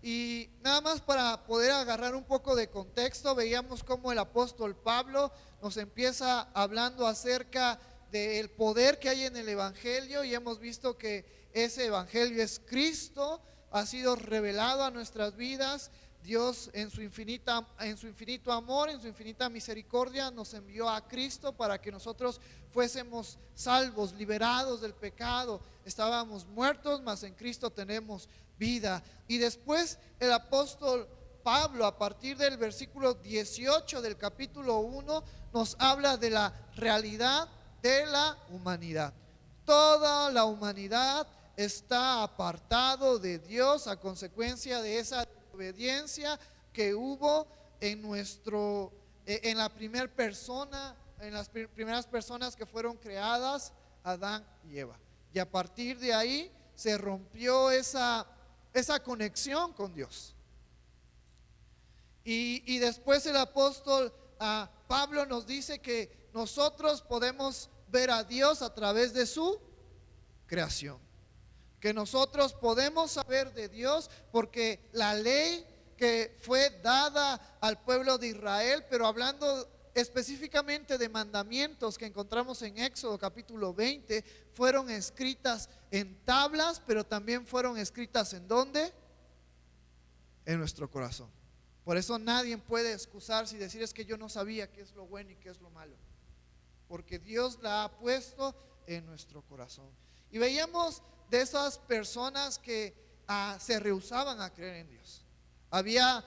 Y nada más para poder agarrar un poco de contexto, veíamos cómo el apóstol Pablo nos empieza hablando acerca del poder que hay en el Evangelio, y hemos visto que ese Evangelio es Cristo, ha sido revelado a nuestras vidas. Dios en su infinito amor, en su infinita misericordia, nos envió a Cristo para que nosotros fuésemos salvos, liberados del pecado. Estábamos muertos, mas en Cristo tenemos vida. Y después el apóstol Pablo, a partir del versículo 18 del capítulo 1, nos habla de la realidad de la humanidad. Toda la humanidad está apartado de Dios a consecuencia de esa obediencia que hubo en la primera persona, en las primeras personas que fueron creadas, Adán y Eva. Y a partir de ahí se rompió esa conexión con Dios. Y después el apóstol Pablo nos dice que nosotros podemos ver a Dios a través de su creación, que nosotros podemos saber de Dios porque la ley que fue dada al pueblo de Israel, pero hablando específicamente de mandamientos que encontramos en Éxodo capítulo 20, fueron escritas en tablas, pero también fueron escritas ¿en dónde? En nuestro corazón. Por eso nadie puede excusarse y decir: es que yo no sabía qué es lo bueno y qué es lo malo, porque Dios la ha puesto en nuestro corazón. Y veíamos de esas personas que se rehusaban a creer en Dios. Había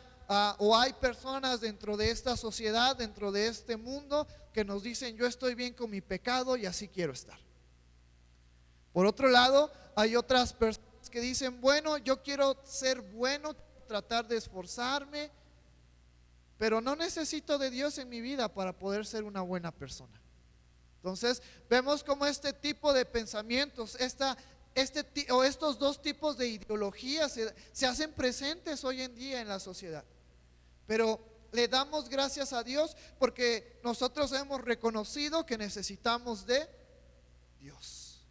o hay personas dentro de esta sociedad, dentro de este mundo, que nos dicen: yo estoy bien con mi pecado y así quiero estar. Por otro lado, hay otras personas que dicen: bueno, yo quiero ser bueno, tratar de esforzarme, pero no necesito de Dios en mi vida para poder ser una buena persona. Entonces vemos como este tipo de pensamientos, estos dos tipos de ideologías se hacen presentes hoy en día en la sociedad. Pero le damos gracias a Dios porque nosotros hemos reconocido que necesitamos de Dios.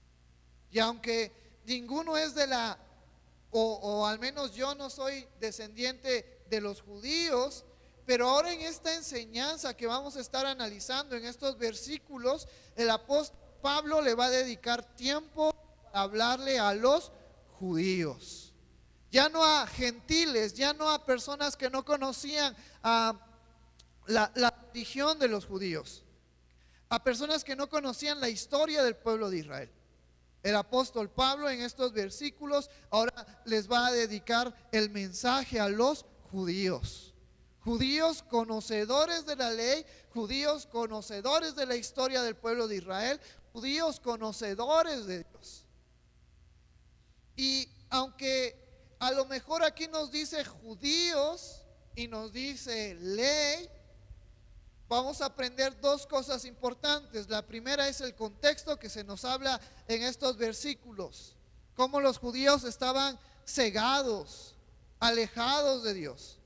Y aunque ninguno es o al menos yo no soy descendiente de los judíos, pero ahora en esta enseñanza que vamos a estar analizando en estos versículos, el apóstol Pablo le va a dedicar tiempo para hablarle a los judíos, ya no a gentiles, ya no a personas que no conocían la religión de los judíos, a personas que no conocían la historia del pueblo de Israel. El apóstol Pablo en estos versículos ahora les va a dedicar el mensaje a los judíos. Judíos conocedores de la ley, judíos conocedores de la historia del pueblo de Israel, judíos conocedores de Dios. Y aunque a lo mejor aquí nos dice judíos y nos dice ley, vamos a aprender dos cosas importantes. La primera es el contexto que se nos habla en estos versículos, cómo los judíos estaban cegados, alejados de Dios.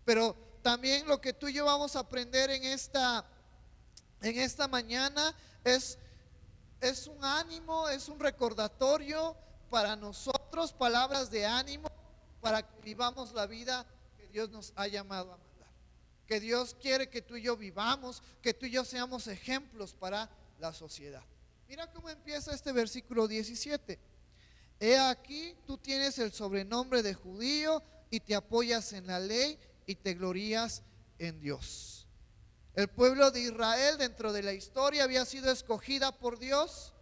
Pero también lo que tú y yo vamos a aprender en esta mañana es un ánimo, es un recordatorio para nosotros, palabras de ánimo para que vivamos la vida que Dios nos ha llamado a mandar, que Dios quiere que tú y yo vivamos, que tú y yo seamos ejemplos para la sociedad. Mira cómo empieza este versículo 17. He aquí, tú tienes el sobrenombre de judío y te apoyas en la ley y te glorías en Dios. El pueblo de Israel dentro de la historia había sido escogida por Dios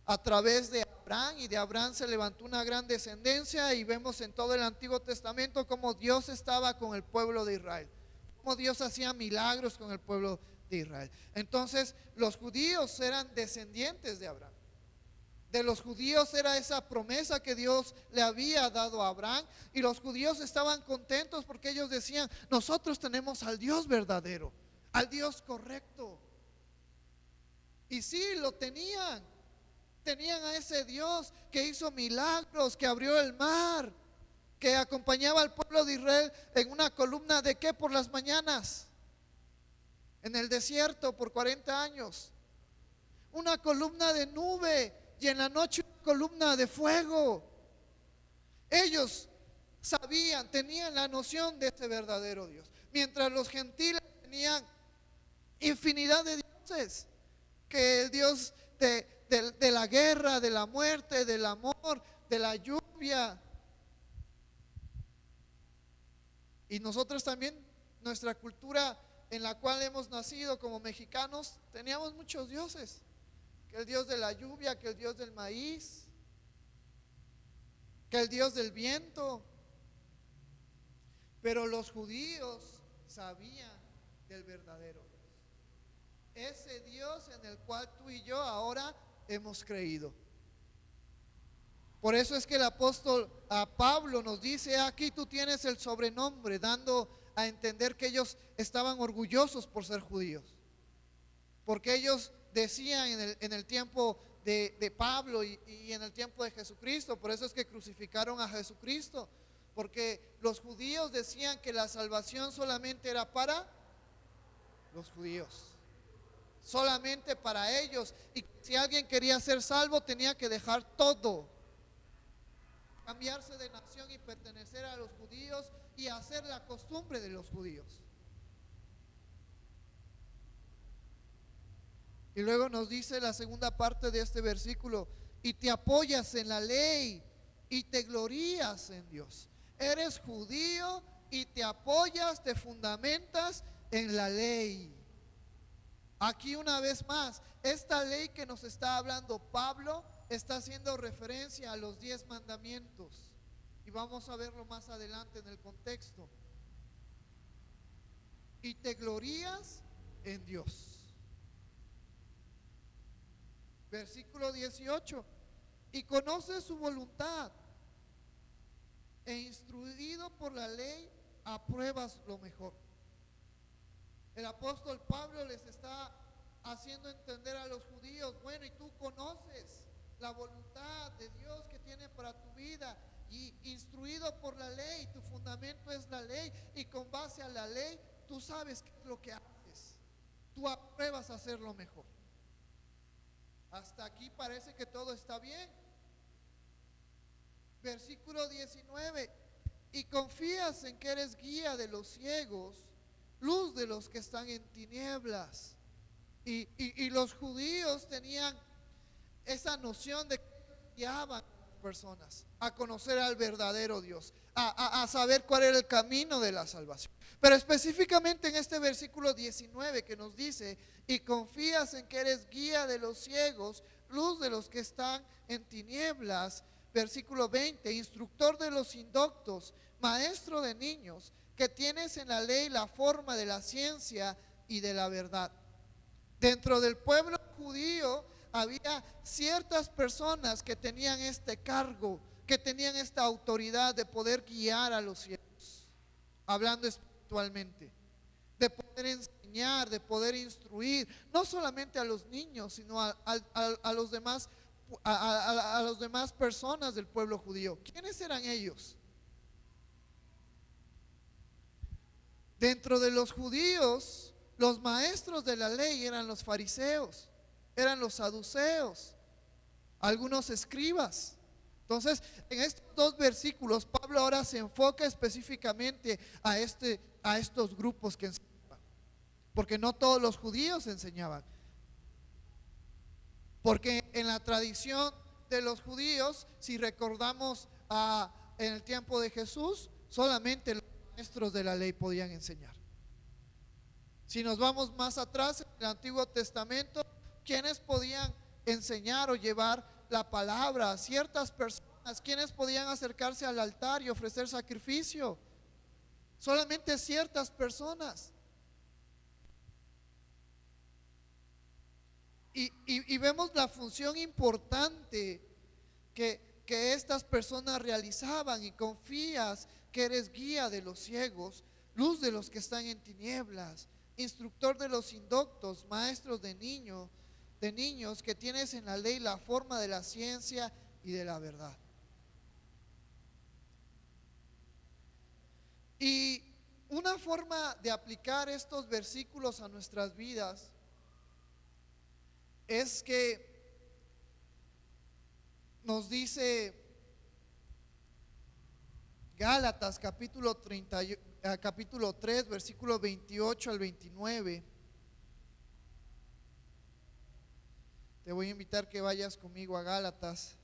a través de Abraham, y de Abraham se levantó una gran descendencia, y vemos en todo el Antiguo Testamento cómo Dios estaba con el pueblo de Israel, cómo Dios hacía milagros con el pueblo de Israel. Entonces los judíos eran descendientes de Abraham. De los judíos era esa promesa que Dios le había dado a Abraham, y los judíos estaban contentos porque ellos decían: nosotros tenemos al Dios verdadero, al Dios correcto. Y sí, lo tenían a ese Dios que hizo milagros, que abrió el mar, que acompañaba al pueblo de Israel en una columna de qué por las mañanas, en el desierto por 40 años, una columna de nube, y en la noche una columna de fuego. Ellos sabían, tenían la noción de ese verdadero Dios. Mientras los gentiles tenían infinidad de dioses, que el Dios de la guerra, de la muerte, del amor, de la lluvia. Y nosotros también, nuestra cultura en la cual hemos nacido como mexicanos, teníamos muchos dioses, que el Dios de la lluvia, que el Dios del maíz, que el Dios del viento. Pero los judíos sabían del verdadero Dios, ese Dios en el cual tú y yo ahora hemos creído. Por eso es que el apóstol Pablo nos dice: aquí tú tienes el sobrenombre, dando a entender que ellos estaban orgullosos por ser judíos, porque ellos decían en el tiempo de Pablo y en el tiempo de Jesucristo, por eso es que crucificaron a Jesucristo, porque los judíos decían que la salvación solamente era para los judíos, solamente para ellos, y si alguien quería ser salvo tenía que dejar todo, cambiarse de nación y pertenecer a los judíos y hacer la costumbre de los judíos. Y luego nos dice la segunda parte de este versículo: y te apoyas en la ley y te glorías en Dios. Eres judío y te apoyas, te fundamentas en la ley. Aquí una vez más, esta ley que nos está hablando Pablo está haciendo referencia a los 10 mandamientos. Y vamos a verlo más adelante en el contexto. Y te glorías en Dios. Versículo 18. Y conoces su voluntad, e instruido por la ley, apruebas lo mejor. El apóstol Pablo les está haciendo entender a los judíos: bueno, y tú conoces la voluntad de Dios que tiene para tu vida, y instruido por la ley, tu fundamento es la ley, y con base a la ley tú sabes qué es lo que haces, tú apruebas hacer lo mejor. Hasta aquí parece que todo está bien. Versículo 19. Y confías en que eres guía de los ciegos, luz de los que están en tinieblas. Y los judíos tenían esa noción de que guiaban a las personas a conocer al verdadero Dios, a saber cuál era el camino de la salvación. Pero específicamente en este versículo 19 que nos dice: y confías en que eres guía de los ciegos, luz de los que están en tinieblas. Versículo 20: instructor de los indoctos, maestro de niños, que tienes en la ley la forma de la ciencia y de la verdad. Dentro del pueblo judío había ciertas personas que tenían este cargo, que tenían esta autoridad de poder guiar a los ciegos, hablando espiritualmente, de poder enseñar, de poder instruir, no solamente a los niños, sino a los demás, a las demás personas del pueblo judío. ¿Quiénes eran ellos? Dentro de los judíos, los maestros de la ley eran los fariseos, eran los saduceos, algunos escribas. Entonces, en estos dos versículos, Pablo ahora se enfoca específicamente a estos grupos que enseñaban, porque no todos los judíos enseñaban. Porque en la tradición de los judíos, si recordamos en el tiempo de Jesús, solamente los maestros de la ley podían enseñar. Si nos vamos más atrás en el Antiguo Testamento, ¿quiénes podían enseñar o llevar la palabra a ciertas personas? ¿Quiénes podían acercarse al altar y ofrecer sacrificio? Solamente ciertas personas. Y vemos la función importante que estas personas realizaban. Y confías que eres guía de los ciegos, luz de los que están en tinieblas, instructor de los indoctos, maestros de niños, que tienes en la ley la forma de la ciencia y de la verdad. Y una forma de aplicar estos versículos a nuestras vidas es que nos dice Gálatas capítulo 3, versículo 28 al 29. Te voy a invitar que vayas conmigo a Gálatas.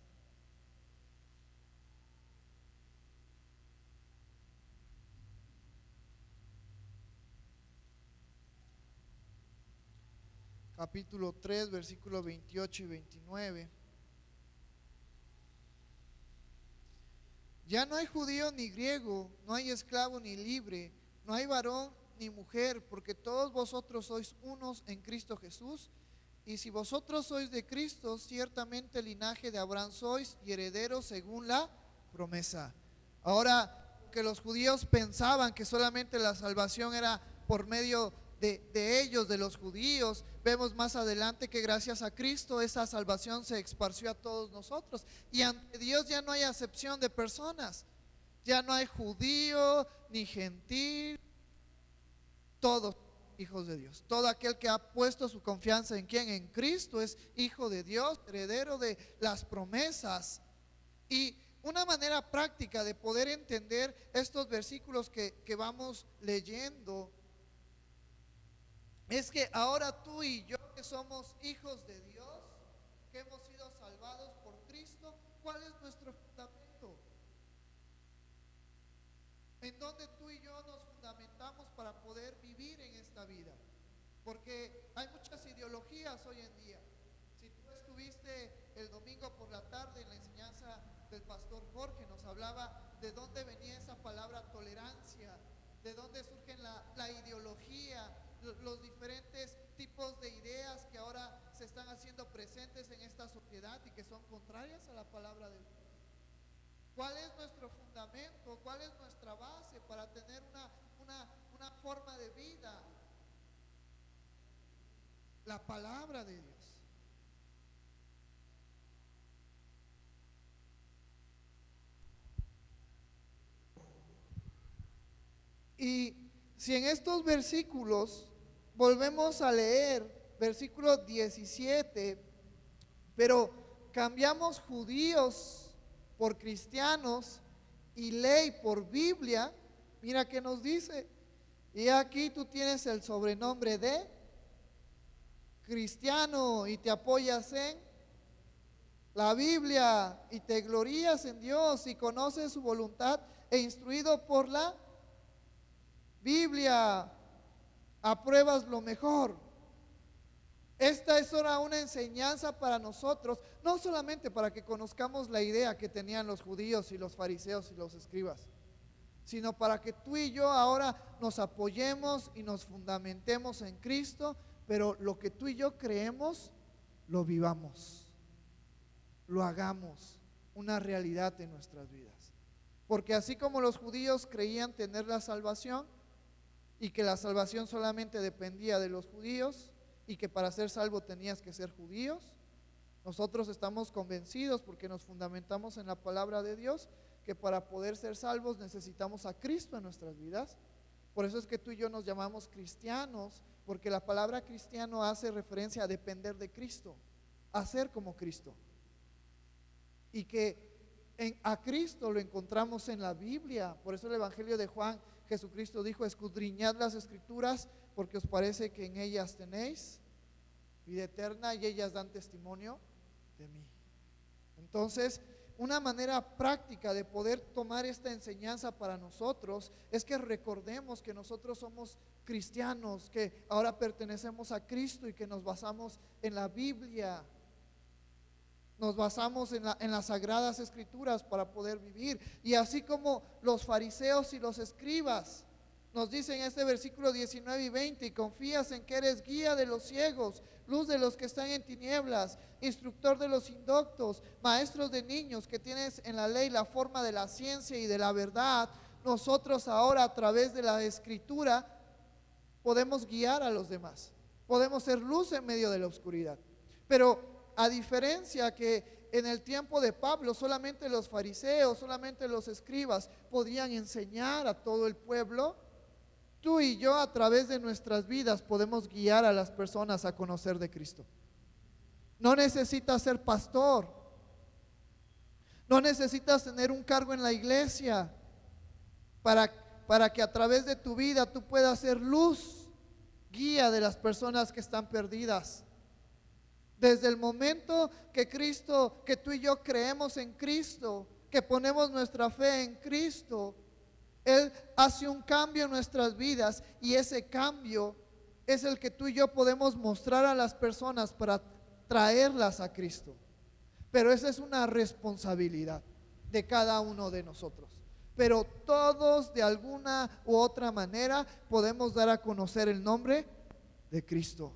Capítulo 3, versículo 28 y 29. Ya no hay judío ni griego, no hay esclavo ni libre, no hay varón ni mujer, porque todos vosotros sois unos en Cristo Jesús. Y si vosotros sois de Cristo, ciertamente linaje de Abraham sois y herederos según la promesa. Ahora, que los judíos pensaban que solamente la salvación era por medio de ellos, de los judíos, vemos más adelante que gracias a Cristo esa salvación se esparció a todos nosotros. Y ante Dios ya no hay acepción de personas, ya no hay judío ni gentil, todos hijos de Dios. Todo aquel que ha puesto su confianza en ¿quién? En Cristo es hijo de Dios, heredero de las promesas. Y una manera práctica de poder entender estos versículos que vamos leyendo es que ahora tú y yo, que somos hijos de Dios, que hemos sido salvados por Cristo, ¿cuál es nuestro fundamento? En donde tú y yo nos fundamentamos para poder vivir en esta vida. Porque hay muchas ideologías hoy en día. Si tú estuviste el domingo por la tarde en la enseñanza del pastor Jorge, nos hablaba de dónde venía esa palabra tolerancia, de dónde surge la ideología, los diferentes tipos de ideas que ahora se están haciendo presentes en esta sociedad y que son contrarias a la palabra de Dios. ¿Cuál es nuestro fundamento? ¿Cuál es nuestra base para tener una forma de vida? La palabra de Dios. Y si en estos versículos volvemos a leer, versículo 17, pero cambiamos judíos por cristianos y ley por Biblia, mira que nos dice, y aquí tú tienes el sobrenombre de cristiano y te apoyas en la Biblia y te glorías en Dios y conoces su voluntad e instruido por la Biblia apruebas lo mejor. Esta es ahora una enseñanza para nosotros, no solamente para que conozcamos la idea que tenían los judíos y los fariseos y los escribas, sino para que tú y yo ahora nos apoyemos y nos fundamentemos en Cristo, pero lo que tú y yo creemos, lo vivamos, lo hagamos una realidad en nuestras vidas. Porque así como los judíos creían tener la salvación, y que la salvación solamente dependía de los judíos y que para ser salvo tenías que ser judíos, nosotros estamos convencidos porque nos fundamentamos en la palabra de Dios que para poder ser salvos necesitamos a Cristo en nuestras vidas. Por eso es que tú y yo nos llamamos cristianos, porque la palabra cristiano hace referencia a depender de Cristo, a ser como Cristo. Y que a Cristo lo encontramos en la Biblia. Por eso el Evangelio de Juan, Jesucristo dijo: escudriñad las escrituras porque os parece que en ellas tenéis vida eterna y ellas dan testimonio de mí. Entonces, una manera práctica de poder tomar esta enseñanza para nosotros es que recordemos que nosotros somos cristianos, que ahora pertenecemos a Cristo y que nos basamos en la Biblia. Nos basamos en las sagradas escrituras para poder vivir. Y así como los fariseos y los escribas nos dicen en este versículo 19 y 20: y confías en que eres guía de los ciegos, luz de los que están en tinieblas, instructor de los indoctos, maestros de niños, que tienes en la ley la forma de la ciencia y de la verdad. Nosotros ahora, a través de la escritura, podemos guiar a los demás, podemos ser luz en medio de la oscuridad. Pero a diferencia que en el tiempo de Pablo solamente los fariseos, solamente los escribas podían enseñar a todo el pueblo, tú y yo a través de nuestras vidas podemos guiar a las personas a conocer de Cristo. No necesitas ser pastor, no necesitas tener un cargo en la iglesia, para, para que a través de tu vida tú puedas ser luz, guía de las personas que están perdidas. Desde el momento que Cristo, que tú y yo creemos en Cristo, que ponemos nuestra fe en Cristo, Él hace un cambio en nuestras vidas, y ese cambio es el que tú y yo podemos mostrar a las personas para traerlas a Cristo. Pero esa es una responsabilidad de cada uno de nosotros. Pero todos de alguna u otra manera podemos dar a conocer el nombre de Cristo.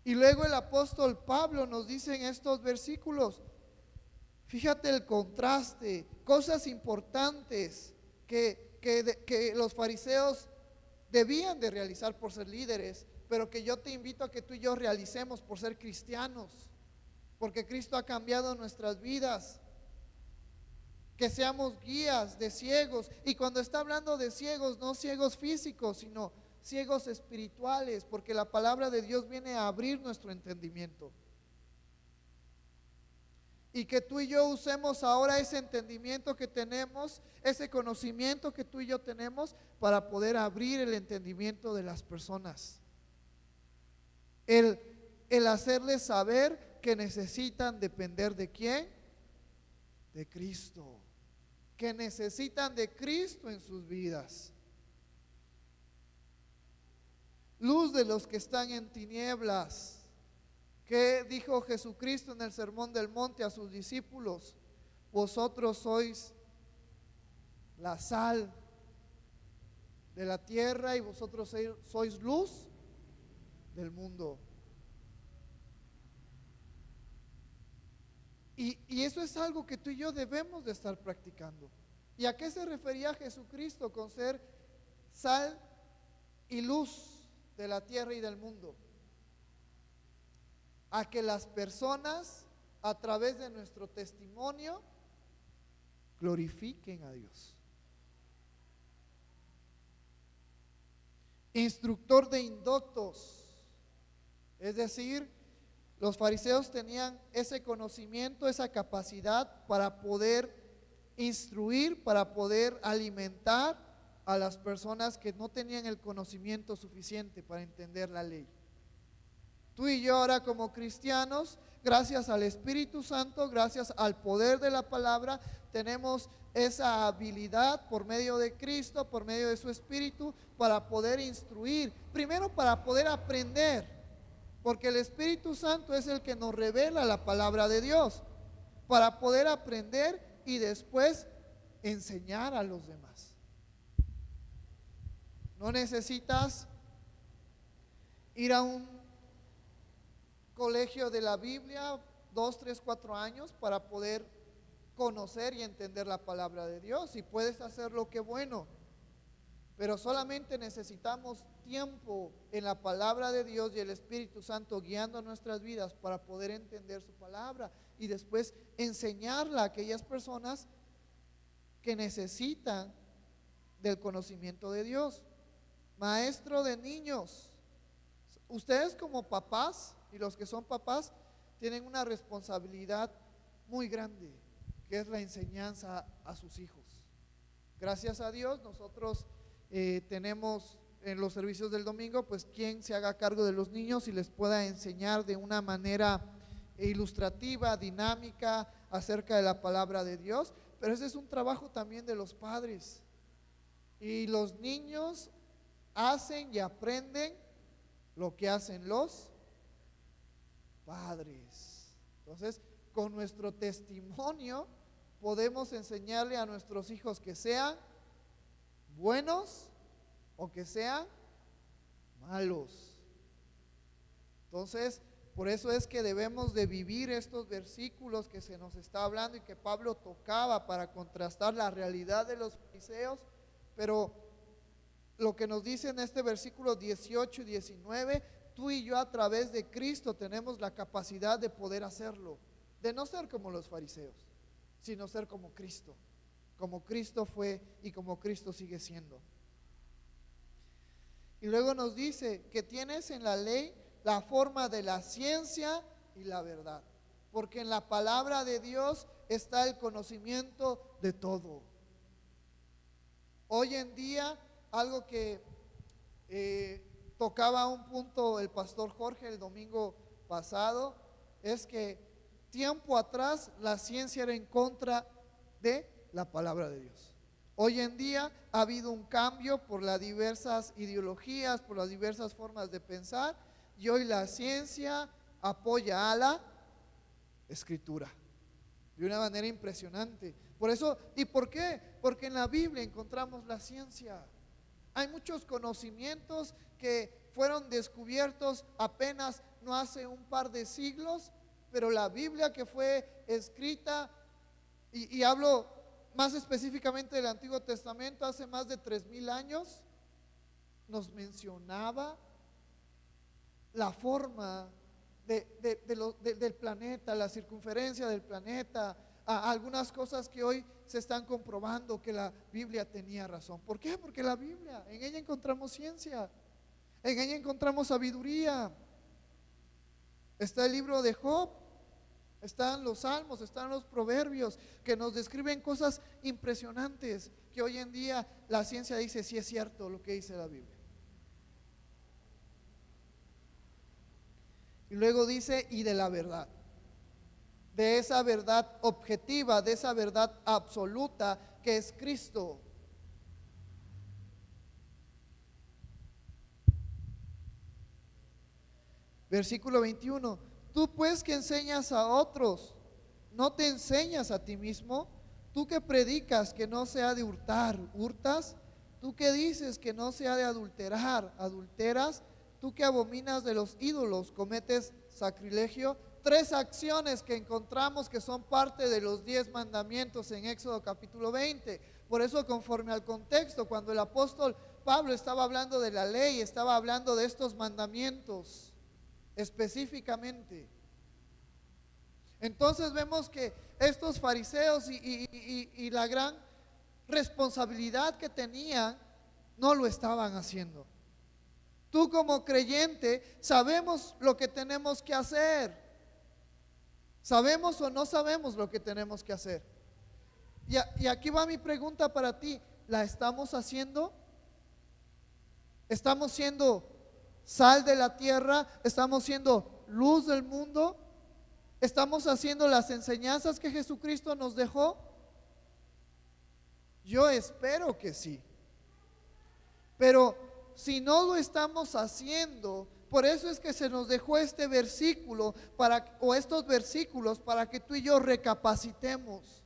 Y luego el apóstol Pablo nos dice en estos versículos, fíjate el contraste, cosas importantes que los fariseos debían de realizar por ser líderes, pero que yo te invito a que tú y yo realicemos por ser cristianos, porque Cristo ha cambiado nuestras vidas. Que seamos guías de ciegos, y cuando está hablando de ciegos, no ciegos físicos, sino ciegos espirituales, porque la palabra de Dios viene a abrir nuestro entendimiento. Y que tú y yo usemos ahora ese entendimiento que tenemos, ese conocimiento que tú y yo tenemos, para poder abrir el entendimiento de las personas. El hacerles saber que necesitan depender ¿de quién? De Cristo. Que necesitan de Cristo en sus vidas. Luz de los que están en tinieblas. ¿Qué dijo Jesucristo en el Sermón del Monte a sus discípulos? Vosotros sois la sal de la tierra y vosotros sois luz del mundo. Y eso es algo que tú y yo debemos de estar practicando. ¿Y a qué se refería Jesucristo con ser sal y luz de la tierra y del mundo? A que las personas, a través de nuestro testimonio, glorifiquen a Dios. Instructor de indoctos, es decir, los fariseos tenían ese conocimiento, esa capacidad para poder instruir, para poder alimentar a las personas que no tenían el conocimiento suficiente para entender la ley. Tú y yo ahora como cristianos, gracias al Espíritu Santo, gracias al poder de la palabra, tenemos esa habilidad por medio de Cristo, por medio de su Espíritu, para poder instruir, primero para poder aprender. Porque el Espíritu Santo es el que nos revela la palabra de Dios, para poder aprender y después enseñar a los demás. No necesitas ir a un colegio de la Biblia 2, 3, 4 años para poder conocer y entender la palabra de Dios. Y puedes hacerlo, qué bueno. Pero solamente necesitamos tiempo en la palabra de Dios y el Espíritu Santo guiando nuestras vidas para poder entender su palabra y después enseñarla a aquellas personas que necesitan del conocimiento de Dios. Maestro de niños, ustedes como papás y los que son papás tienen una responsabilidad muy grande, que es la enseñanza a sus hijos. Gracias a Dios nosotros tenemos en los servicios del domingo, pues quien se haga cargo de los niños y les pueda enseñar de una manera ilustrativa, dinámica, acerca de la palabra de Dios. Pero ese es un trabajo también de los padres. Y los niños hacen y aprenden lo que hacen los padres. Entonces, con nuestro testimonio podemos enseñarle a nuestros hijos que sean buenos o que sean malos. Entonces, por eso es que debemos de vivir estos versículos que se nos está hablando y que Pablo tocaba para contrastar la realidad de los fariseos. Pero lo que nos dice en este versículo 18 y 19, tú y yo a través de Cristo tenemos la capacidad de poder hacerlo, de no ser como los fariseos, sino ser como Cristo fue y como Cristo sigue siendo. Y luego nos dice que tienes en la ley la forma de la ciencia y la verdad, porque en la palabra de Dios está el conocimiento de todo. Hoy en día, algo que tocaba un punto el pastor Jorge el domingo pasado, es que tiempo atrás la ciencia era en contra de la palabra de Dios. Hoy en día ha habido un cambio por las diversas ideologías, por las diversas formas de pensar, y hoy la ciencia apoya a la escritura de una manera impresionante. Por eso, ¿y por qué? Porque en la Biblia encontramos la ciencia. Hay muchos conocimientos que fueron descubiertos apenas no hace un par de siglos, pero la Biblia que fue escrita, y hablo más específicamente del Antiguo Testamento, hace más de 3000 años, nos mencionaba la forma del planeta, la circunferencia del planeta, algunas cosas que hoy se están comprobando que la Biblia tenía razón. ¿Por qué? Porque la Biblia, en ella encontramos ciencia, en ella encontramos sabiduría. Está el libro de Job, están los salmos, están los proverbios que nos describen cosas impresionantes que hoy en día la ciencia dice sí es cierto lo que dice la Biblia. Y luego dice, y de la verdad, de esa verdad objetiva, de esa verdad absoluta que es Cristo. Versículo 21, tú pues que enseñas a otros, ¿no te enseñas a ti mismo? Tú que predicas que no se ha de hurtar, ¿hurtas? Tú que dices que no se ha de adulterar, ¿adulteras? Tú que abominas de los ídolos, ¿cometes sacrilegio? 3 acciones que encontramos que son parte de los 10 mandamientos en Éxodo capítulo 20. Por eso, conforme al contexto, cuando el apóstol Pablo estaba hablando de la ley, estaba hablando de estos mandamientos específicamente. Entonces vemos que estos fariseos y la gran responsabilidad que tenían no lo estaban haciendo. Tú como creyente sabemos lo que tenemos que hacer. ¿Sabemos o no sabemos lo que tenemos que hacer? Y aquí va mi pregunta para ti. ¿La estamos haciendo? ¿Estamos siendo sal de la tierra? ¿Estamos siendo luz del mundo? ¿Estamos haciendo las enseñanzas que Jesucristo nos dejó? Yo espero que sí. Pero si no lo estamos haciendo, por eso es que se nos dejó este versículo o estos versículos para que tú y yo recapacitemos.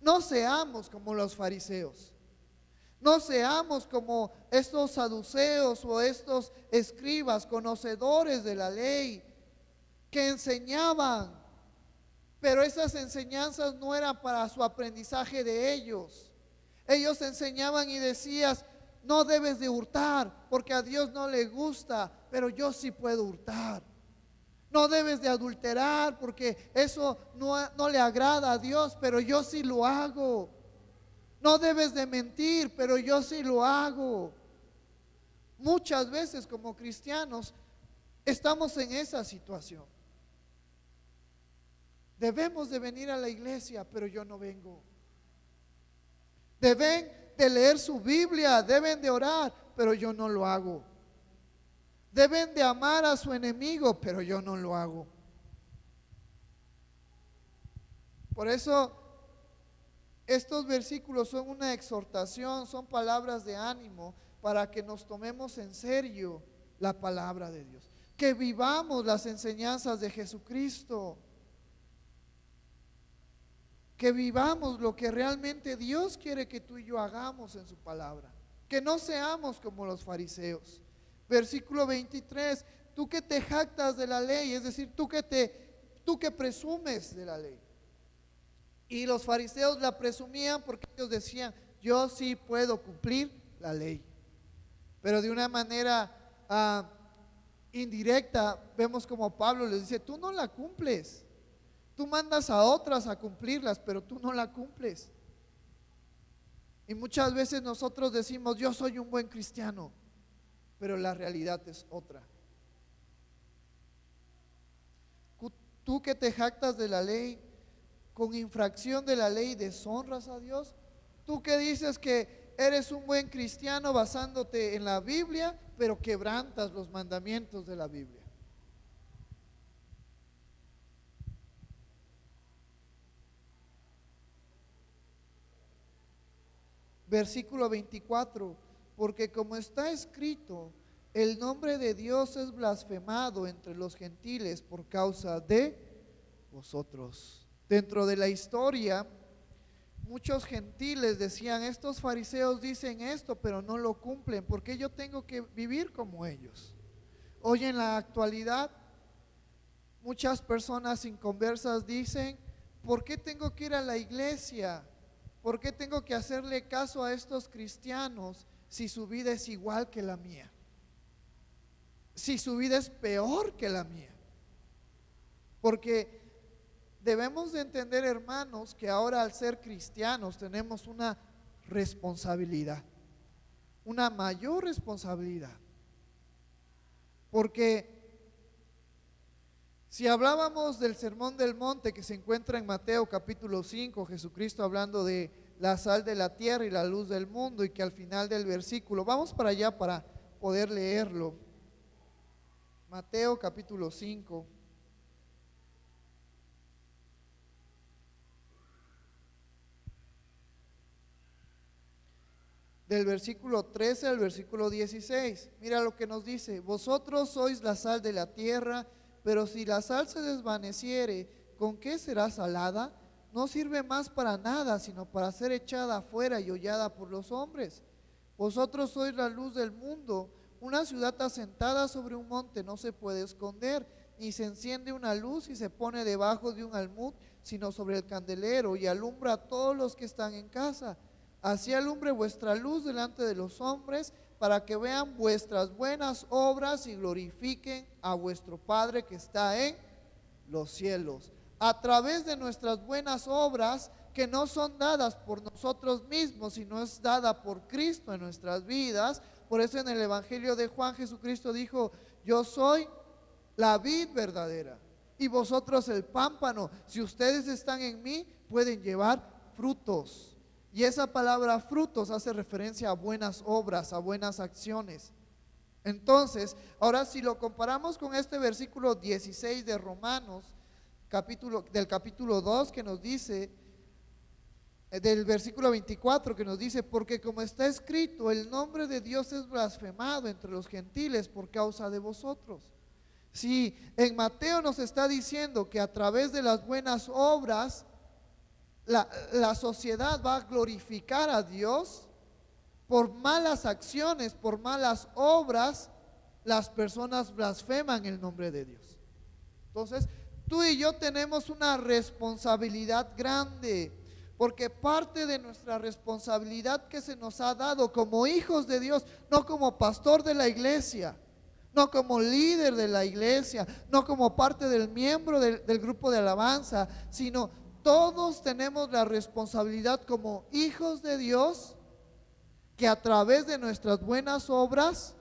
No seamos como los fariseos. No seamos como estos saduceos o estos escribas conocedores de la ley que enseñaban, pero esas enseñanzas no eran para su aprendizaje de ellos. Ellos enseñaban y decías, no debes de hurtar porque a Dios no le gusta, pero yo sí puedo hurtar. No debes de adulterar porque eso no le agrada a Dios, pero yo sí lo hago. No debes de mentir, pero yo sí lo hago. Muchas veces como cristianos estamos en esa situación. Debemos de venir a la iglesia, pero yo no vengo. Deben de leer su Biblia, deben de orar, pero yo no lo hago. Deben de amar a su enemigo, pero yo no lo hago. Por eso estos versículos son una exhortación, son palabras de ánimo para que nos tomemos en serio la palabra de Dios, que vivamos las enseñanzas de Jesucristo, que vivamos lo que realmente Dios quiere que tú y yo hagamos en su palabra, que no seamos como los fariseos. Versículo 23, tú que te jactas de la ley, es decir, tú que presumes de la ley. Y los fariseos la presumían porque ellos decían, yo sí puedo cumplir la ley. Pero de una manera indirecta, vemos como Pablo les dice, tú no la cumples. Tú mandas a otras a cumplirlas, pero tú no la cumples. Y muchas veces nosotros decimos, yo soy un buen cristiano, pero la realidad es otra. Tú que te jactas de la ley, con infracción de la ley deshonras a Dios. Tú que dices que eres un buen cristiano basándote en la Biblia, pero quebrantas los mandamientos de la Biblia. Versículo 24, porque como está escrito, el nombre de Dios es blasfemado entre los gentiles por causa de vosotros. Dentro de la historia, muchos gentiles decían, estos fariseos dicen esto, pero no lo cumplen, ¿por qué yo tengo que vivir como ellos? Hoy en la actualidad, muchas personas inconversas dicen, ¿por qué tengo que ir a la iglesia? ¿Por qué tengo que hacerle caso a estos cristianos si su vida es igual que la mía? Si su vida es peor que la mía. Porque debemos de entender, hermanos, que ahora al ser cristianos tenemos una responsabilidad, una mayor responsabilidad. Porque si hablábamos del Sermón del Monte que se encuentra en Mateo capítulo 5, Jesucristo hablando de la sal de la tierra y la luz del mundo, y que al final del versículo, vamos para allá para poder leerlo. Mateo capítulo 5. Del versículo 13 al versículo 16. Mira lo que nos dice: vosotros sois la sal de la tierra, pero si la sal se desvaneciere, ¿con qué será salada? No sirve más para nada, sino para ser echada afuera y hollada por los hombres. Vosotros sois la luz del mundo. Una ciudad asentada sobre un monte no se puede esconder, ni se enciende una luz y se pone debajo de un almud, sino sobre el candelero, y alumbra a todos los que están en casa. Así alumbre vuestra luz delante de los hombres, para que vean vuestras buenas obras y glorifiquen a vuestro Padre que está en los cielos. A través de nuestras buenas obras, que no son dadas por nosotros mismos, sino es dada por Cristo en nuestras vidas. Por eso en el Evangelio de Juan, Jesucristo dijo: yo soy la vid verdadera y vosotros el pámpano. Si ustedes están en mí, pueden llevar frutos. Y esa palabra frutos hace referencia a buenas obras, a buenas acciones. Entonces, ahora si lo comparamos con este versículo 16 de Romanos, del capítulo 2, que nos dice, del versículo 24, que nos dice: porque como está escrito, el nombre de Dios es blasfemado entre los gentiles por causa de vosotros. Si en Mateo nos está diciendo que a través de las buenas obras la sociedad va a glorificar a Dios, por malas acciones, por malas obras, las personas blasfeman el nombre de Dios. Entonces, tú y yo tenemos una responsabilidad grande, porque parte de nuestra responsabilidad que se nos ha dado como hijos de Dios, no como pastor de la iglesia, no como líder de la iglesia, no como parte del miembro del grupo de alabanza, sino todos tenemos la responsabilidad como hijos de Dios, que a través de nuestras buenas obras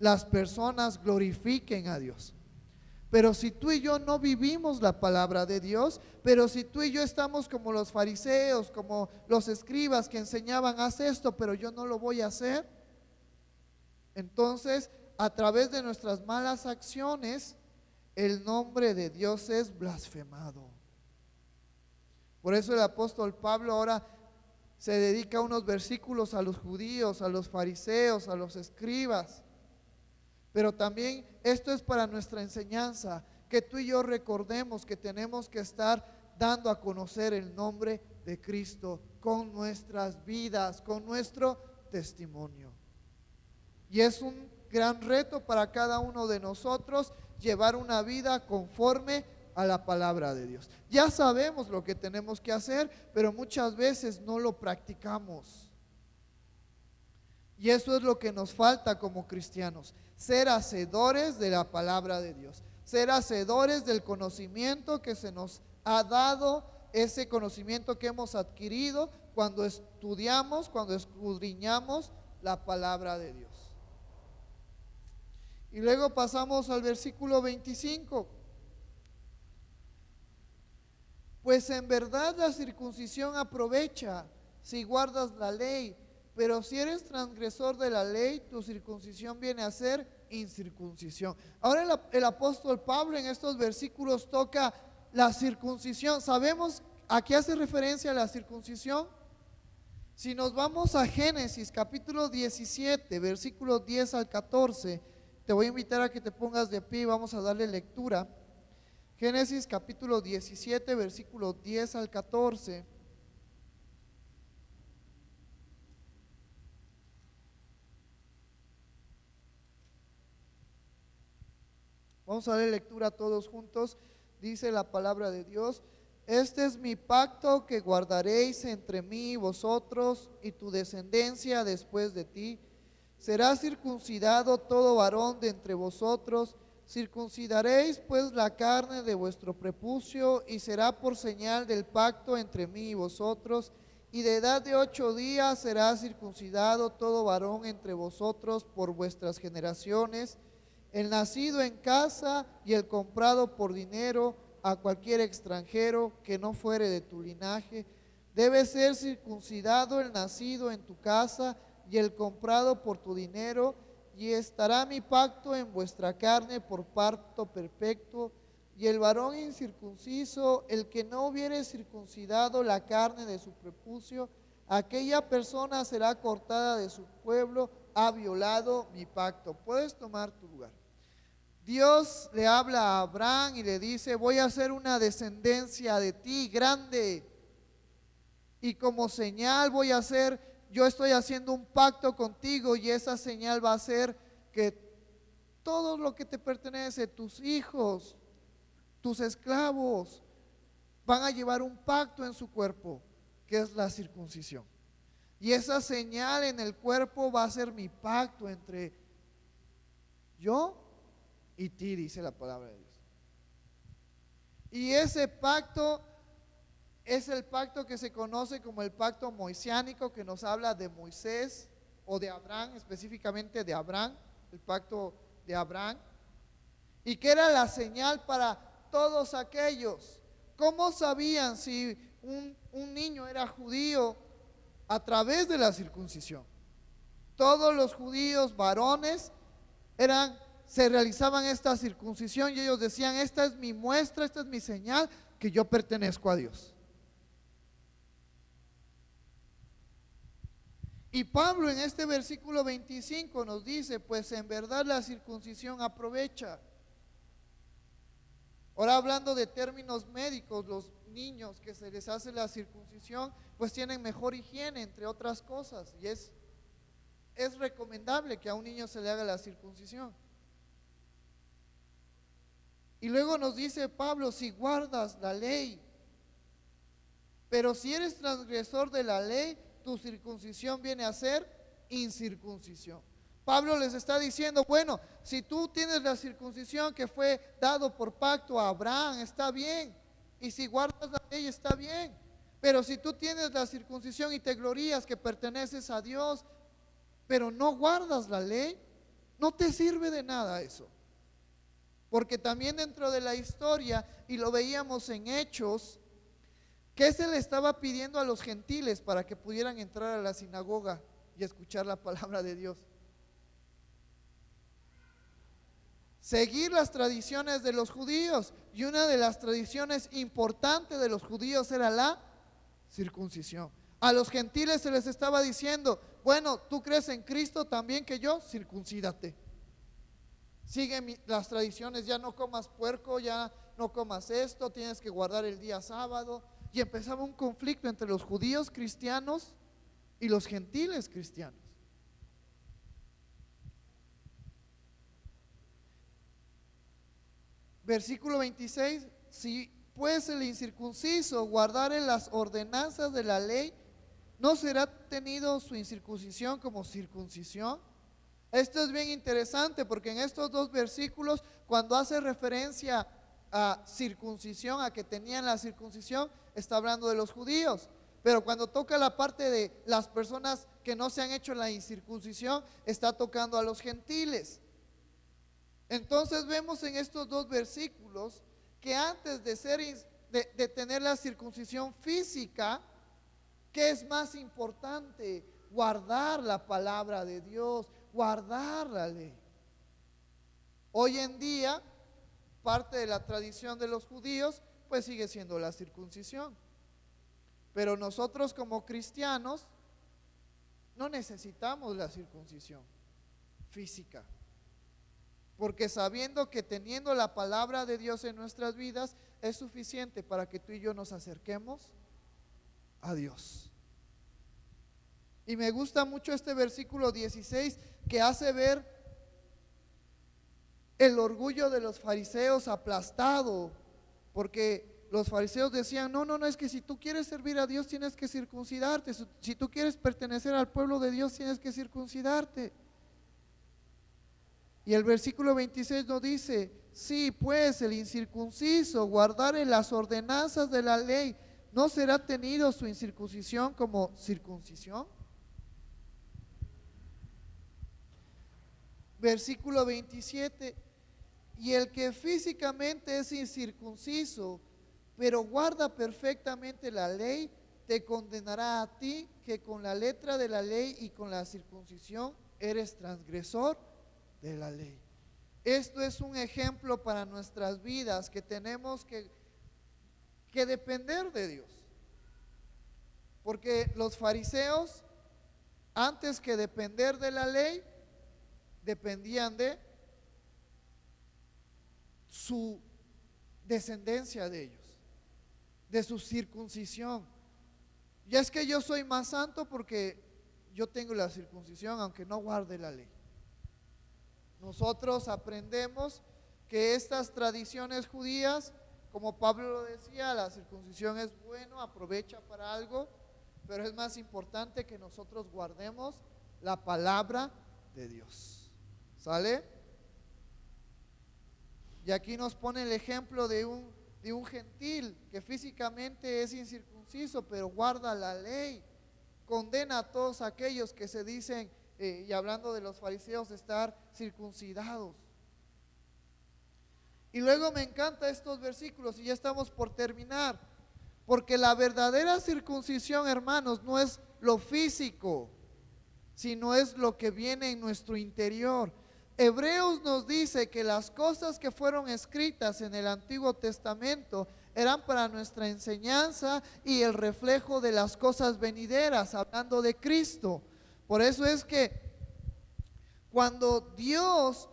las personas glorifiquen a Dios. Pero si tú y yo no vivimos la palabra de Dios, pero si tú y yo estamos como los fariseos, como los escribas que enseñaban: haz esto, pero yo no lo voy a hacer, entonces a través de nuestras malas acciones el nombre de Dios es blasfemado. Por eso el apóstol Pablo ahora se dedica unos versículos a los judíos, a los fariseos, a los escribas. Pero también esto es para nuestra enseñanza, que tú y yo recordemos que tenemos que estar dando a conocer el nombre de Cristo con nuestras vidas, con nuestro testimonio. Y es un gran reto para cada uno de nosotros llevar una vida conforme a la palabra de Dios. Ya sabemos lo que tenemos que hacer, pero muchas veces no lo practicamos. Y eso es lo que nos falta como cristianos: ser hacedores de la palabra de Dios, ser hacedores del conocimiento que se nos ha dado, ese conocimiento que hemos adquirido cuando estudiamos, cuando escudriñamos la palabra de Dios. Y luego pasamos al versículo 25. Pues en verdad la circuncisión aprovecha, si guardas la ley. Pero si eres transgresor de la ley, tu circuncisión viene a ser incircuncisión. Ahora el apóstol Pablo en estos versículos toca la circuncisión. ¿Sabemos a qué hace referencia la circuncisión? Si nos vamos a Génesis capítulo 17, versículos 10 al 14, te voy a invitar a que te pongas de pie y vamos a darle lectura. Génesis capítulo 17, versículos 10 al 14. Vamos a darle lectura todos juntos. Dice la palabra de Dios: este es mi pacto que guardaréis entre mí y vosotros y tu descendencia después de ti. Será circuncidado todo varón de entre vosotros. Circuncidaréis pues la carne de vuestro prepucio, y será por señal del pacto entre mí y vosotros. Y de edad de 8 días será circuncidado todo varón entre vosotros por vuestras generaciones, el nacido en casa y el comprado por dinero, a cualquier extranjero que no fuere de tu linaje. Debe ser circuncidado el nacido en tu casa y el comprado por tu dinero, y estará mi pacto en vuestra carne por pacto perpetuo. Y el varón incircunciso, el que no hubiere circuncidado la carne de su prepucio, aquella persona será cortada de su pueblo, ha violado mi pacto. Puedes tomar tu lugar. Dios le habla a Abraham y le dice: voy a hacer una descendencia de ti grande, y como señal yo estoy haciendo un pacto contigo, y esa señal va a ser que todo lo que te pertenece, tus hijos, tus esclavos, van a llevar un pacto en su cuerpo, que es la circuncisión. Y esa señal en el cuerpo va a ser mi pacto entre yo y ti, dice la palabra de Dios. Y ese pacto es el pacto que se conoce como el pacto moisiánico, que nos habla de Moisés o de Abraham, específicamente de Abraham, el pacto de Abraham, y que era la señal para todos aquellos. ¿Cómo sabían si un niño era judío? A través de la circuncisión. Todos los judíos varones se realizaban esta circuncisión, y ellos decían: esta es mi muestra, esta es mi señal que yo pertenezco a Dios. Y Pablo en este versículo 25 nos dice: pues en verdad la circuncisión aprovecha. Ahora, hablando de términos médicos, los niños que se les hace la circuncisión pues tienen mejor higiene, entre otras cosas, y es recomendable que a un niño se le haga la circuncisión. Y luego nos dice Pablo: si guardas la ley. Pero si eres transgresor de la ley, tu circuncisión viene a ser incircuncisión. Pablo les está diciendo: bueno, si tú tienes la circuncisión que fue dado por pacto a Abraham, está bien. Y si guardas la ley, está bien. Pero si tú tienes la circuncisión y te glorías que perteneces a Dios, pero no guardas la ley, no te sirve de nada eso. Porque también dentro de la historia, y lo veíamos en Hechos, ¿qué se le estaba pidiendo a los gentiles para que pudieran entrar a la sinagoga y escuchar la palabra de Dios? Seguir las tradiciones de los judíos, y una de las tradiciones importantes de los judíos era la circuncisión. A los gentiles se les estaba diciendo: bueno, tú crees en Cristo también que yo, circuncídate. Sigue las tradiciones, ya no comas puerco, ya no comas esto, tienes que guardar el día sábado. Y empezaba un conflicto entre los judíos cristianos y los gentiles cristianos. Versículo 26: si pues el incircunciso guardare las ordenanzas de la ley, ¿no será tenido su incircuncisión como circuncisión? Esto es bien interesante, porque en estos dos versículos, cuando hace referencia a circuncisión, a que tenían la circuncisión, está hablando de los judíos. Pero cuando toca la parte de las personas que no se han hecho la incircuncisión, está tocando a los gentiles. Entonces vemos en estos dos versículos que antes de tener la circuncisión física, ¿Qué es más importante? Guardar la palabra de Dios, guardar la ley. Hoy en día, parte de la tradición de los judíos, pues sigue siendo la circuncisión. Pero nosotros como cristianos no necesitamos la circuncisión física, porque sabiendo que teniendo la palabra de Dios en nuestras vidas es suficiente para que tú y yo nos acerquemos a Dios. Y me gusta mucho este versículo 16 que hace ver el orgullo de los fariseos aplastado, porque los fariseos decían, no, es que si tú quieres servir a Dios tienes que circuncidarte, si tú quieres pertenecer al pueblo de Dios tienes que circuncidarte. Y el versículo 26 nos dice, sí, pues el incircunciso guardare las ordenanzas de la ley, ¿no será tenido su incircuncisión como circuncisión? Versículo 27, y el que físicamente es incircunciso, pero guarda perfectamente la ley, te condenará a ti que con la letra de la ley y con la circuncisión eres transgresor de la ley. Esto es un ejemplo para nuestras vidas, que tenemos que depender de Dios. Porque los fariseos, antes que depender de la ley, dependían de su descendencia de ellos, de su circuncisión. Ya es que yo soy más santo porque yo tengo la circuncisión, aunque no guarde la ley. Nosotros aprendemos que estas tradiciones judías, como Pablo lo decía, la circuncisión es bueno, aprovecha para algo, pero es más importante que nosotros guardemos la palabra de Dios. ¿Sale? Y aquí nos pone el ejemplo de un gentil que físicamente es incircunciso, pero guarda la ley. Condena a todos aquellos que se dicen, y hablando de los fariseos, estar circuncidados. Y luego me encantan estos versículos, y ya estamos por terminar, porque la verdadera circuncisión, hermanos, no es lo físico, sino es lo que viene en nuestro interior. Hebreos nos dice que las cosas que fueron escritas en el Antiguo Testamento eran para nuestra enseñanza y el reflejo de las cosas venideras, hablando de Cristo. Por eso es que cuando Dios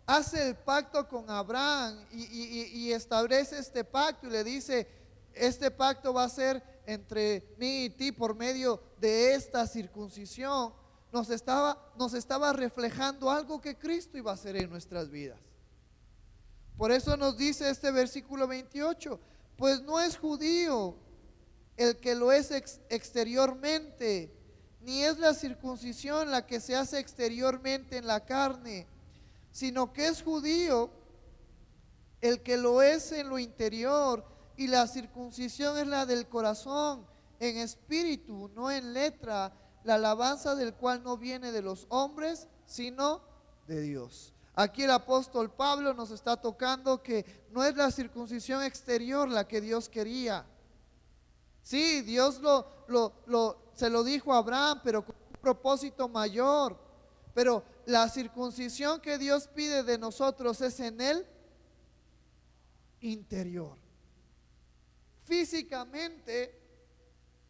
hace el pacto con Abraham y establece este pacto y le dice, este pacto va a ser entre mí y ti por medio de esta circuncisión, nos estaba reflejando algo que Cristo iba a hacer en nuestras vidas. Por eso nos dice este versículo 28, pues no es judío el que lo es exteriormente, ni es la circuncisión la que se hace exteriormente en la carne, sino que es judío el que lo es en lo interior, y la circuncisión es la del corazón, en espíritu, no en letra, la alabanza del cual no viene de los hombres, sino de Dios. Aquí el apóstol Pablo nos está tocando que no es la circuncisión exterior la que Dios quería. Sí, Dios se lo dijo a Abraham, pero con un propósito mayor. Pero la circuncisión que Dios pide de nosotros es en el interior. Físicamente,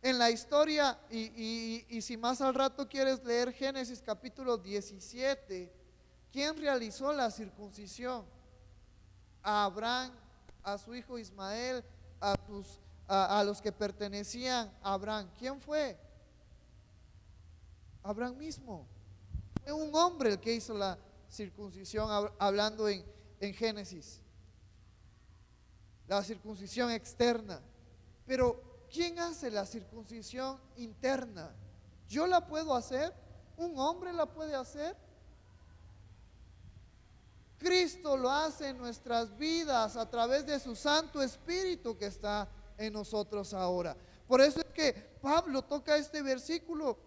en la historia, y si más al rato quieres leer Génesis capítulo 17, ¿quién realizó la circuncisión? A Abraham, a su hijo Ismael, a los que pertenecían a Abraham. ¿Quién fue? Abraham mismo. Fue un hombre el que hizo la circuncisión, hablando en Génesis. La circuncisión externa. Pero ¿quién hace la circuncisión interna? ¿Yo la puedo hacer? ¿Un hombre la puede hacer? Cristo lo hace en nuestras vidas a través de su Santo Espíritu que está en nosotros ahora. Por eso es que Pablo toca este versículo,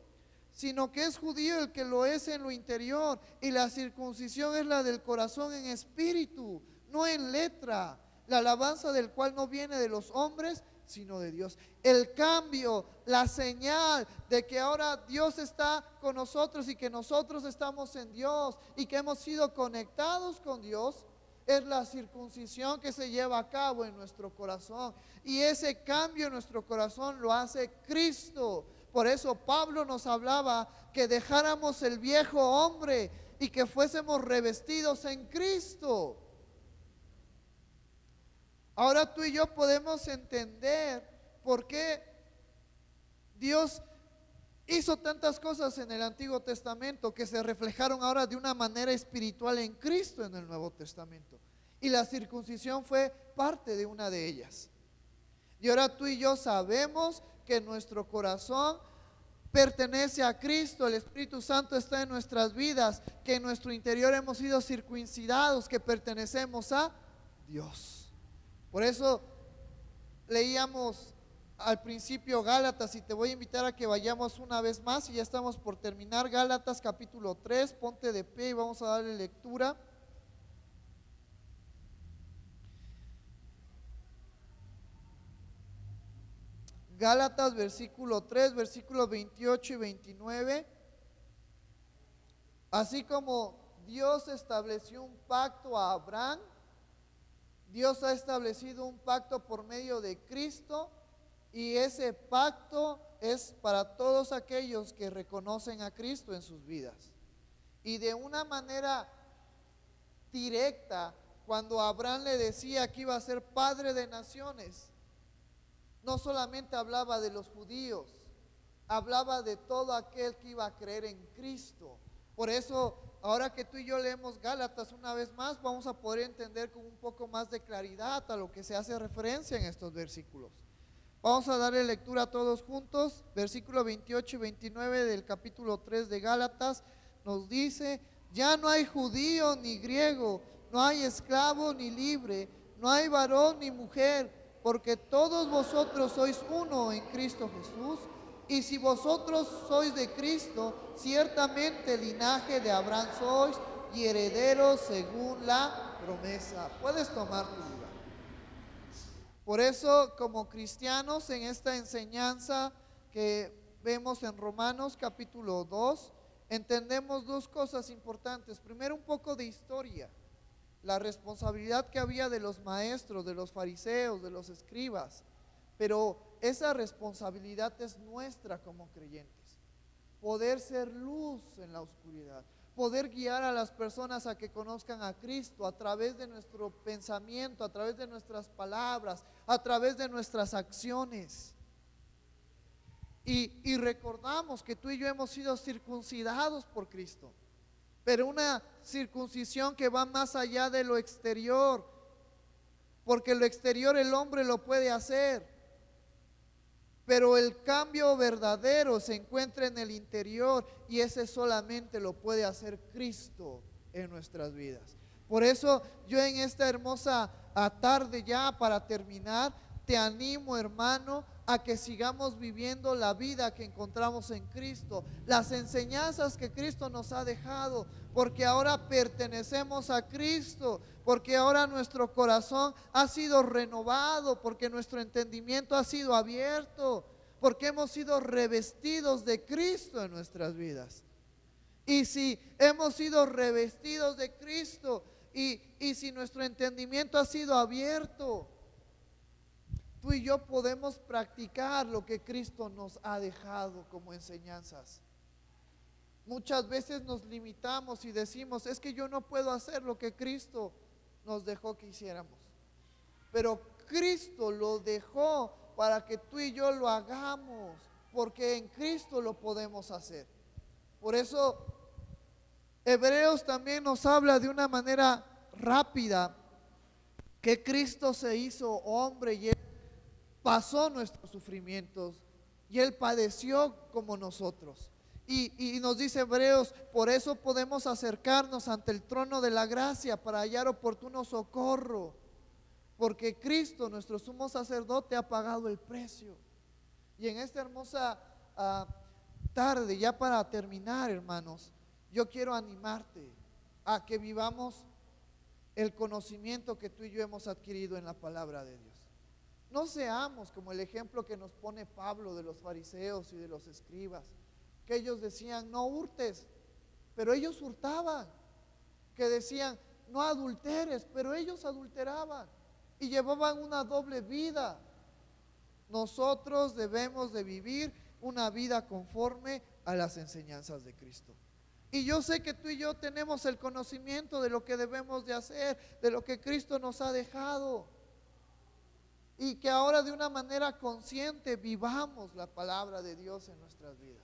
sino que es judío el que lo es en lo interior, y la circuncisión es la del corazón en espíritu, no en letra, la alabanza del cual no viene de los hombres, sino de Dios. El cambio, la señal de que ahora Dios está con nosotros y que nosotros estamos en Dios y que hemos sido conectados con Dios, es la circuncisión que se lleva a cabo en nuestro corazón. Y ese cambio en nuestro corazón lo hace Cristo. Por eso Pablo nos hablaba que dejáramos el viejo hombre y que fuésemos revestidos en Cristo. Ahora tú y yo podemos entender por qué Dios hizo tantas cosas en el Antiguo Testamento que se reflejaron ahora de una manera espiritual en Cristo en el Nuevo Testamento. Y la circuncisión fue parte de una de ellas. Y ahora tú y yo sabemos que nuestro corazón pertenece a Cristo, el Espíritu Santo está en nuestras vidas, que en nuestro interior hemos sido circuncidados, que pertenecemos a Dios. Por eso leíamos al principio Gálatas, y te voy a invitar a que vayamos una vez más, y ya estamos por terminar. Gálatas capítulo 3, ponte de pie y vamos a darle lectura. Gálatas versículo 3, versículos 28 y 29. Así como Dios estableció un pacto a Abraham, Dios ha establecido un pacto por medio de Cristo, y ese pacto es para todos aquellos que reconocen a Cristo en sus vidas. Y de una manera directa, cuando Abraham le decía que iba a ser padre de naciones, no solamente hablaba de los judíos, hablaba de todo aquel que iba a creer en Cristo. Por eso, ahora que tú y yo leemos Gálatas una vez más, vamos a poder entender con un poco más de claridad a lo que se hace referencia en estos versículos. Vamos a darle lectura a todos juntos. Versículo 28 y 29 del capítulo 3 de Gálatas nos dice: ya no hay judío ni griego, no hay esclavo ni libre, no hay varón ni mujer, porque todos vosotros sois uno en Cristo Jesús. Y si vosotros sois de Cristo, ciertamente linaje de Abraham sois y herederos según la promesa. Puedes tomar tu lugar. Por eso, como cristianos, en esta enseñanza que vemos en Romanos capítulo 2, entendemos dos cosas importantes. Primero, un poco de historia, la responsabilidad que había de los maestros, de los fariseos, de los escribas. Pero esa responsabilidad es nuestra como creyentes. Poder ser luz en la oscuridad, poder guiar a las personas a que conozcan a Cristo a través de nuestro pensamiento, a través de nuestras palabras, a través de nuestras acciones. Y recordamos que tú y yo hemos sido circuncidados por Cristo, pero una circuncisión que va más allá de lo exterior, porque lo exterior el hombre lo puede hacer, pero el cambio verdadero se encuentra en el interior, y ese solamente lo puede hacer Cristo en nuestras vidas. Por eso yo en esta hermosa tarde, ya para terminar, te animo, hermano, a que sigamos viviendo la vida que encontramos en Cristo, las enseñanzas que Cristo nos ha dejado, porque ahora pertenecemos a Cristo, porque ahora nuestro corazón ha sido renovado, porque nuestro entendimiento ha sido abierto, porque hemos sido revestidos de Cristo en nuestras vidas. Y si hemos sido revestidos de Cristo y si nuestro entendimiento ha sido abierto, tú y yo podemos practicar lo que Cristo nos ha dejado como enseñanzas. Muchas veces nos limitamos y decimos: es que yo no puedo hacer lo que Cristo nos dejó que hiciéramos. Pero Cristo lo dejó para que tú y yo lo hagamos, porque en Cristo lo podemos hacer. Por eso Hebreos también nos habla de una manera rápida que Cristo se hizo hombre y Él pasó nuestros sufrimientos y Él padeció como nosotros. Y nos dice Hebreos: por eso podemos acercarnos ante el trono de la gracia para hallar oportuno socorro, porque Cristo, nuestro sumo sacerdote, ha pagado el precio. Y en esta hermosa tarde, ya para terminar, hermanos, yo quiero animarte a que vivamos el conocimiento que tú y yo hemos adquirido en la palabra de Dios. no seamos como el ejemplo que nos pone Pablo de los fariseos y de los escribas, que ellos decían no hurtes, pero ellos hurtaban, que decían no adulteres, pero ellos adulteraban y llevaban una doble vida. Nosotros debemos de vivir una vida conforme a las enseñanzas de Cristo. Y yo sé que tú y yo tenemos el conocimiento de lo que debemos de hacer, de lo que Cristo nos ha dejado. Y que ahora de una manera consciente vivamos la palabra de Dios en nuestras vidas.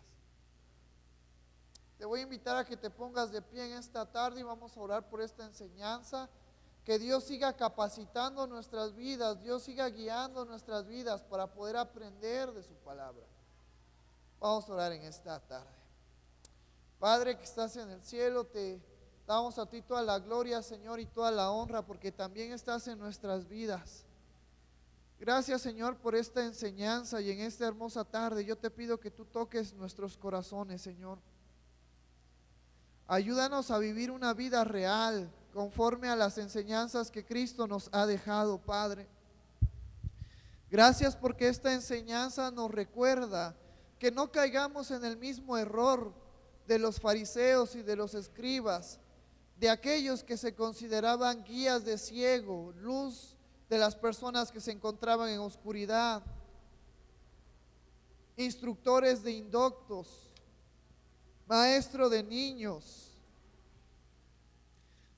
Te voy a invitar a que te pongas de pie en esta tarde y vamos a orar por esta enseñanza. Que Dios siga capacitando nuestras vidas, Dios siga guiando nuestras vidas para poder aprender de su palabra. Vamos a orar en esta tarde. Padre que estás en el cielo, te damos a ti toda la gloria, Señor, y toda la honra, porque también estás en nuestras vidas. Gracias, Señor, por esta enseñanza y en esta hermosa tarde. Yo te pido que tú toques nuestros corazones, Señor. Ayúdanos a vivir una vida real, conforme a las enseñanzas que Cristo nos ha dejado, Padre. Gracias porque esta enseñanza nos recuerda que no caigamos en el mismo error de los fariseos y de los escribas, de aquellos que se consideraban guías de ciego, luz de las personas que se encontraban en oscuridad, instructores de indoctos, maestro de niños,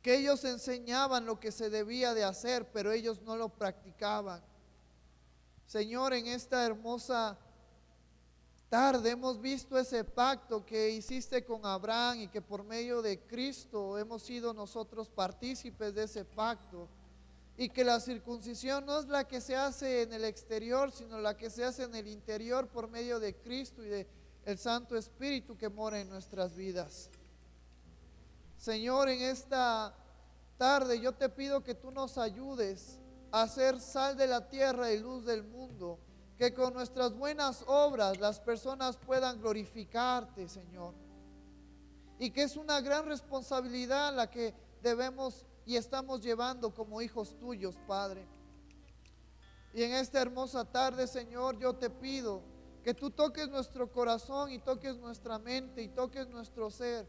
que ellos enseñaban lo que se debía de hacer, pero ellos no lo practicaban. Señor, en esta hermosa tarde hemos visto ese pacto que hiciste con Abraham y que por medio de Cristo hemos sido nosotros partícipes de ese pacto, y que la circuncisión no es la que se hace en el exterior, sino la que se hace en el interior por medio de Cristo y de el Santo Espíritu que mora en nuestras vidas. Señor, en esta tarde yo te pido que tú nos ayudes a ser sal de la tierra y luz del mundo, que con nuestras buenas obras las personas puedan glorificarte, Señor, y que es una gran responsabilidad la que debemos y estamos llevando como hijos tuyos, Padre. Y en esta hermosa tarde, Señor, yo te pido que tú toques nuestro corazón y toques nuestra mente y toques nuestro ser,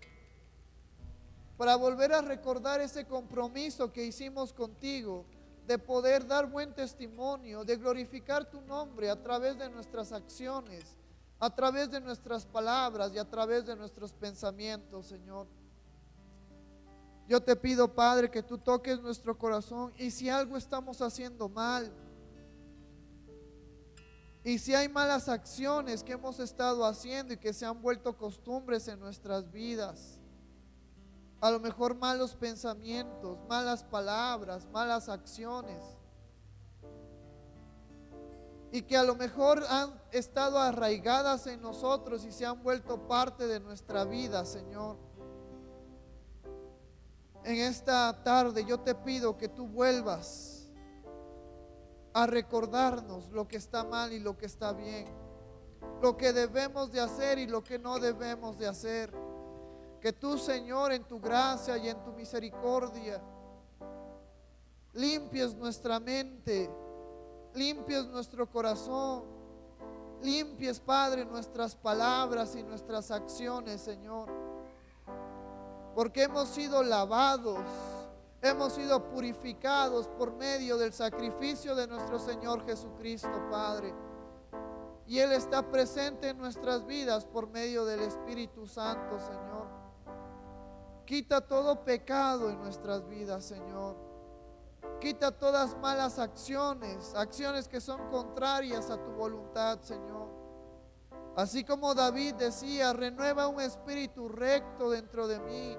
para volver a recordar ese compromiso que hicimos contigo, de poder dar buen testimonio, de glorificar tu nombre a través de nuestras acciones, a través de nuestras palabras y a través de nuestros pensamientos, Señor. Yo te pido, Padre, que tú toques nuestro corazón, y si algo estamos haciendo mal, y si hay malas acciones que hemos estado haciendo y que se han vuelto costumbres en nuestras vidas, a lo mejor malos pensamientos, malas palabras, malas acciones, y que a lo mejor han estado arraigadas en nosotros y se han vuelto parte de nuestra vida, Señor. En esta tarde yo te pido que tú vuelvas a recordarnos lo que está mal y lo que está bien, lo que debemos de hacer y lo que no debemos de hacer. Que tú, Señor, en tu gracia y en tu misericordia, limpies nuestra mente, limpies nuestro corazón, limpies, Padre, nuestras palabras y nuestras acciones, Señor. Porque hemos sido lavados, hemos sido purificados por medio del sacrificio de nuestro Señor Jesucristo, Padre. Y Él está presente en nuestras vidas por medio del Espíritu Santo, Señor. Quita todo pecado en nuestras vidas, Señor. Quita todas malas acciones, acciones que son contrarias a tu voluntad, Señor. Así como David decía, renueva un espíritu recto dentro de mí.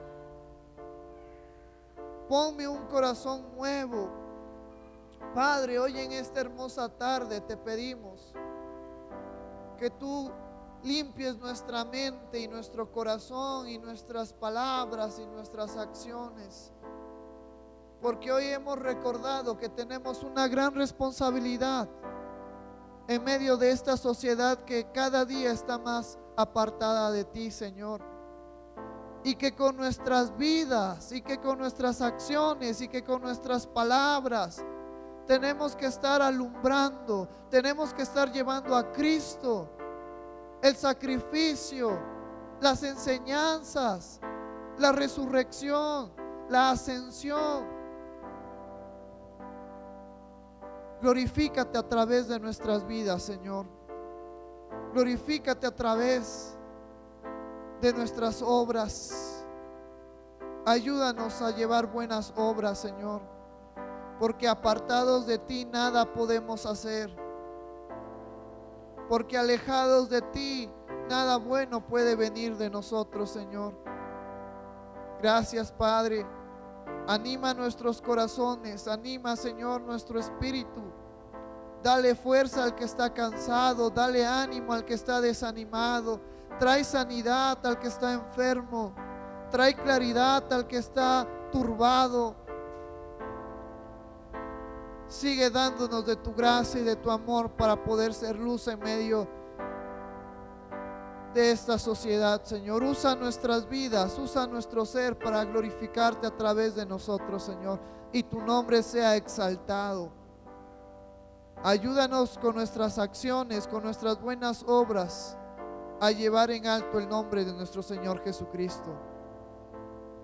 Ponme un corazón nuevo. Padre, hoy en esta hermosa tarde te pedimos que tú limpies nuestra mente y nuestro corazón y nuestras palabras y nuestras acciones, porque hoy hemos recordado que tenemos una gran responsabilidad en medio de esta sociedad que cada día está más apartada de ti, Señor, y que con nuestras vidas y que con nuestras acciones y que con nuestras palabras tenemos que estar alumbrando, tenemos que estar llevando a Cristo, el sacrificio, las enseñanzas, la resurrección, la ascensión. Glorifícate a través de nuestras vidas, Señor. Glorifícate a través de nuestras obras. Ayúdanos a llevar buenas obras, Señor, porque apartados de ti nada podemos hacer, porque alejados de ti nada bueno puede venir de nosotros, Señor. Gracias, Padre. Anima nuestros corazones, anima, Señor, nuestro espíritu. Dale fuerza al que está cansado, dale ánimo al que está desanimado. Trae sanidad al que está enfermo, trae claridad al que está turbado. Sigue dándonos de tu gracia y de tu amor para poder ser luz en medio de esta sociedad, Señor. Usa nuestras vidas, usa nuestro ser para glorificarte a través de nosotros, Señor, y tu nombre sea exaltado. Ayúdanos con nuestras acciones, con nuestras buenas obras, a llevar en alto el nombre de nuestro Señor Jesucristo.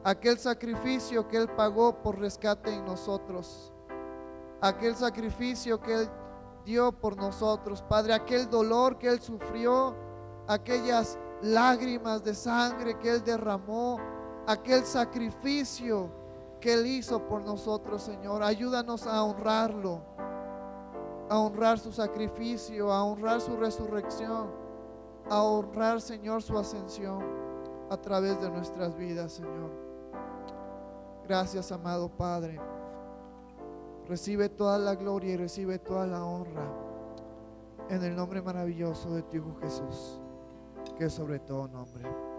Aquel sacrificio que Él pagó por rescate en nosotros, aquel sacrificio que Él dio por nosotros, Padre, aquel dolor que Él sufrió, aquellas lágrimas de sangre que Él derramó, aquel sacrificio que Él hizo por nosotros, Señor. Ayúdanos a honrarlo, a honrar su sacrificio, a honrar su resurrección, a honrar, Señor, su ascensión a través de nuestras vidas, Señor. Gracias, amado Padre. Recibe toda la gloria y recibe toda la honra en el nombre maravilloso de tu Hijo Jesús, que es sobre todo nombre.